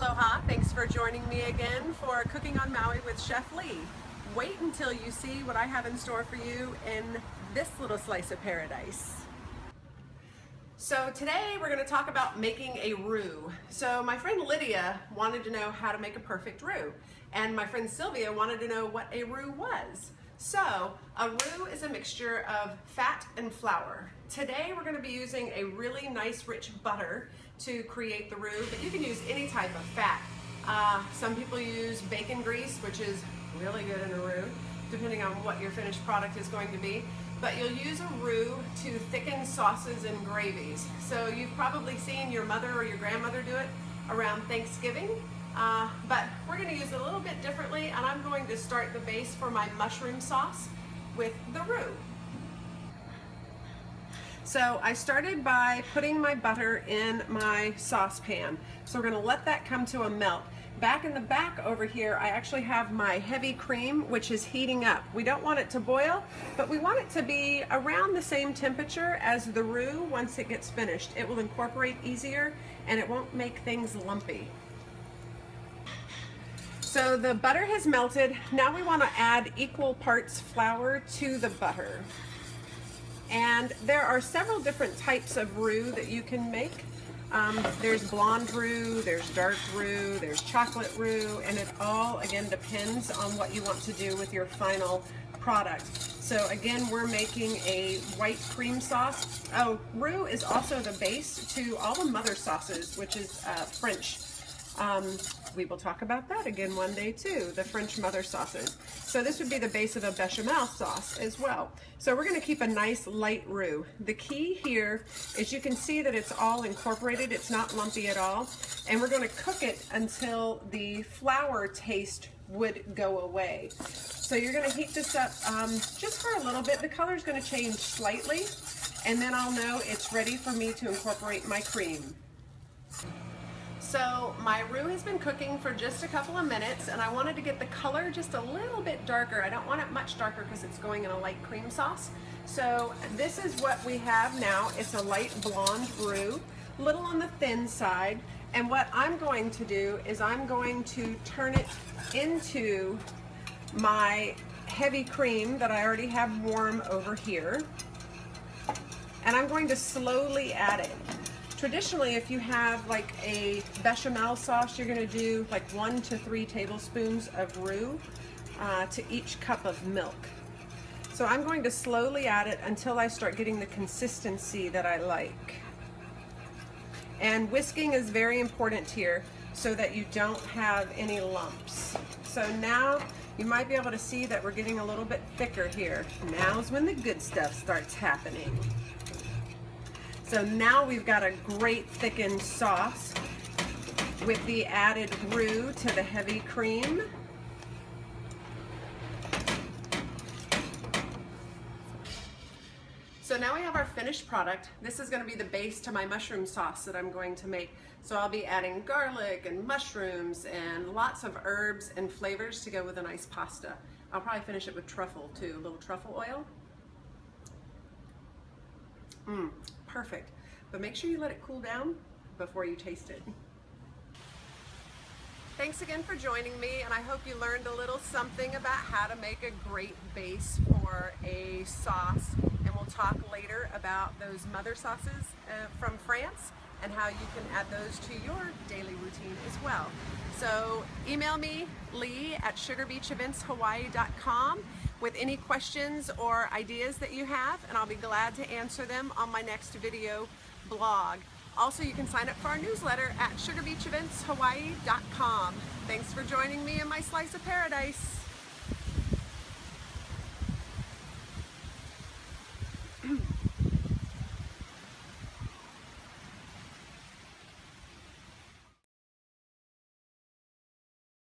Aloha, thanks for joining me again for Cooking on Maui with Chef Lee. Wait until you see what I have in store for you in this little slice of paradise. So today we're going to talk about making a roux. So my friend Lydia wanted to know how to make a perfect roux, and my friend Sylvia wanted to know what a roux was. So a roux is a mixture of fat and flour. Today we're going to be using a really nice rich butter to create the roux, but you can use any type of fat. Some people use bacon grease, which is really good in a roux, depending on what your finished product is going to be. But you'll use a roux to thicken sauces and gravies. So you've probably seen your mother or your grandmother do it around Thanksgiving, but we're going to use it a little bit differently, and I'm going to start the base for my mushroom sauce with the roux. So I started by putting my butter in my saucepan. So we're going to let that come to a melt. Back in the back over here, I actually have my heavy cream, which is heating up. We don't want it to boil, but we want it to be around the same temperature as the roux once it gets finished. It will incorporate easier and it won't make things lumpy. So the butter has melted. Now we want to add equal parts flour to the butter. And there are several different types of roux that you can make. There's blonde roux, there's dark roux, there's chocolate roux, and it all, again, depends on what you want to do with your final product. So again, we're making a white cream sauce. Oh, roux is also the base to all the mother sauces, which is French. We will talk about that again one day too, the French mother sauces. So this would be the base of a bechamel sauce as well. So we're going to keep a nice light roux. The key here is you can see that it's all incorporated, it's not lumpy at all, and we're going to cook it until the flour taste would go away. So you're going to heat this up just for a little bit. The color is going to change slightly, and then I'll know it's ready for me to incorporate my cream. So my roux has been cooking for just a couple of minutes, and I wanted to get the color just a little bit darker. I don't want it much darker because it's going in a light cream sauce. So this is what we have now. It's a light blonde roux, little on the thin side. And what I'm going to do is I'm going to turn it into my heavy cream that I already have warm over here. And I'm going to slowly add it. Traditionally, if you have like a bechamel sauce, you're going to do like 1 to 3 tablespoons of roux to each cup of milk. So I'm going to slowly add it until I start getting the consistency that I like. And whisking is very important here so that you don't have any lumps. So now you might be able to see that we're getting a little bit thicker here. Now's when the good stuff starts happening. So now we've got a great thickened sauce with the added roux to the heavy cream. So now we have our finished product. This is going to be the base to my mushroom sauce that I'm going to make. So I'll be adding garlic and mushrooms and lots of herbs and flavors to go with a nice pasta. I'll probably finish it with truffle too, a little truffle oil. Perfect. But make sure you let it cool down before you taste it. Thanks again for joining me, and I hope you learned a little something about how to make a great base for a sauce. And we'll talk later about those mother sauces from France and how you can add those to your daily routine as well. So email me, lee@sugarbeachevents.hawaii.com with any questions or ideas that you have, and I'll be glad to answer them on my next video blog. Also, you can sign up for our newsletter at sugarbeachevents.hawaii.com. Thanks for joining me in my slice of paradise.